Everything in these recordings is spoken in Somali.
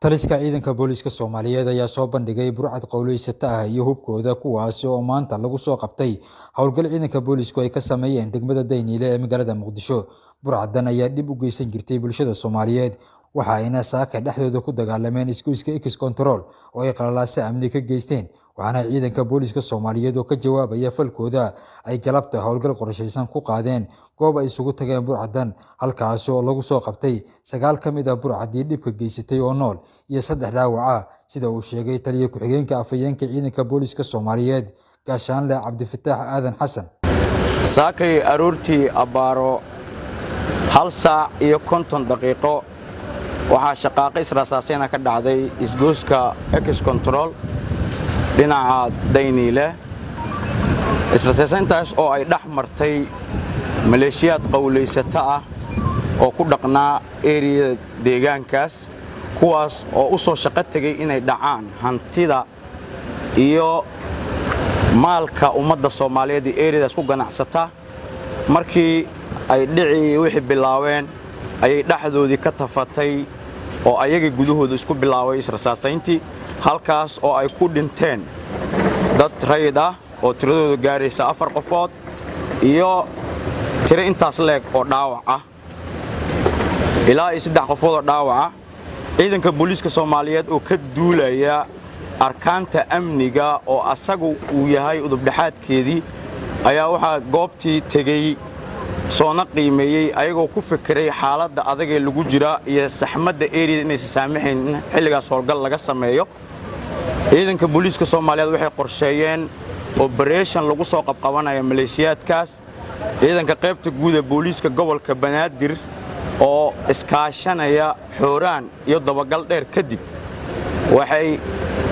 Taliska ciidanka booliska Soomaaliyeed ayaa soo bandhigay burcad qowleysata ah iyo hubkooda kuwaas oo maanta lagu soo qabtay howlgal ciidanka boolisku ay ka sameeyeen degmada Daynile ee magaalada Muqdisho. Burcadan ayaa dib u geysan jirtay bulshada Soomaaliyeed waxa ayna saaka dhexdooda ku dagaalameen isgoyska X Control oo ay qalalaase amni ka geysteen. waxaana ciidanka booliska Soomaaliyeed oo ka jawaabaya falkooda ay galabta howlgal qorsheysan ku qaadeen goob ay isugu tageen burcadan halkaas oo lagu soo qabtay 9 kamid ah burcadii dhibka geysatay oo nool iyo 3 dhaawac sida uu sheegay taliye ku-xigeenka afayeenka ciidanka booliska Soomaaliyeed Gaashaanle Cabdifataax Aadan Xasan. saakay aroortii abaaro 1 saac iyo 50 daqiiqo waxaa shaqaaqo israasaasayna ka dhacday isgoyska X Control dhinaca Daynile israasaasayntaas oo ay dhex martay maleeshiyaad qowleysata ah oo ku dhaqnaa area deegaankaas kuwaas oo u soo shaqo tagay inay dhacaan hantida iyo maalka ummadda Soomaaliyeed ee areadaas ku ganacsata markii ay dhici wixii bilaaween ayay dhaxdoodii ka tafatay oo ayaga gudahooda isku bilaaway israasaasayntii halkaas oo ay ku dhinteen dad rayid ah oo tiradoodu gaaraysa 4 qofood iyo tiro intaas leeg oo dhaawac ah ilaa 3 qofood oo dhaawac ah ciidanka booliska Soomaaliyeed oo ka duulaya arkaanta amniga oo asagu uu yahay udub dhaxaadkeedii ayaa waxa goobtii tagay soona qiimeeyay ayagoo ku fikiray xaaladda adag ee lagu jira iyo saxmadda area inay saamaxeen xilligaas howlgal laga sameeyo ciidanka booliska Soomaaliyeed waxay qorsheeyeen operation lagu soo qabqabanayo maleeshiyaadkaas ciidanka qaybta guud ee booliska gobolka Banaadir oo iskaashanaya xooraan iyo dabagal dheer kadib waxay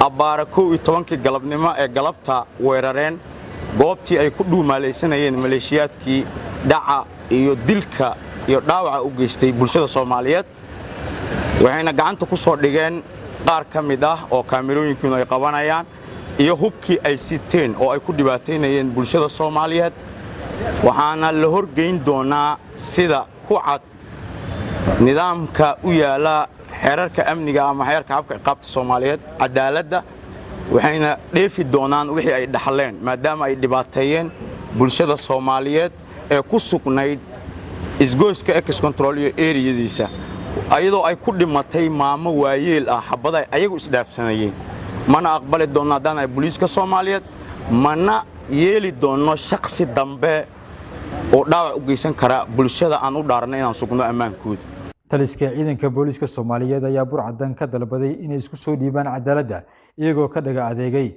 abaara 12 galabnimo ee galabta weerareen goobtii ay ku dhuumaaleysanayeen maleeshiyaadkii dhaca iyo dilka iyo dhaawaca u geystay bulshada Soomaaliyeed waxayna gacanta ku soo dhigeen qaar ka mid ah oo kaamirooyinkiina ay qabanayaan iyo hubkii ay siteen oo ay ku dhibaateynayeen bulshada Soomaaliyeed waxaana la horgeyn doonaa sida ku cad nidaamka u yaala xeerarka amniga ama xeerarka habka qaabta Soomaaliyeed cadaaladda waxayna dheefi doonaan wixii ay dhaxleen maadaama ay dhibaateeyeen bulshada Soomaaliyeed ee ku sugnayd isgoyska X Control iyo areadiisa ayadoo ay ku dhimatay maamo waayeel ah xabada ayagu isdhaafsanayeen mana aqbali doona hadaan booliska Soomaaliyeed mana yeeli doono shakhsi dambe oo dhaawac u geysan kara bulshada aan u dhaarnay inaan sugno ammaankooda. Taliska ciidanka booliska Soomaaliyeed ayaa burcadan ka dalbaday inay isku soo dhiibaan cadaaladda iyagoo ka dhaga adeegay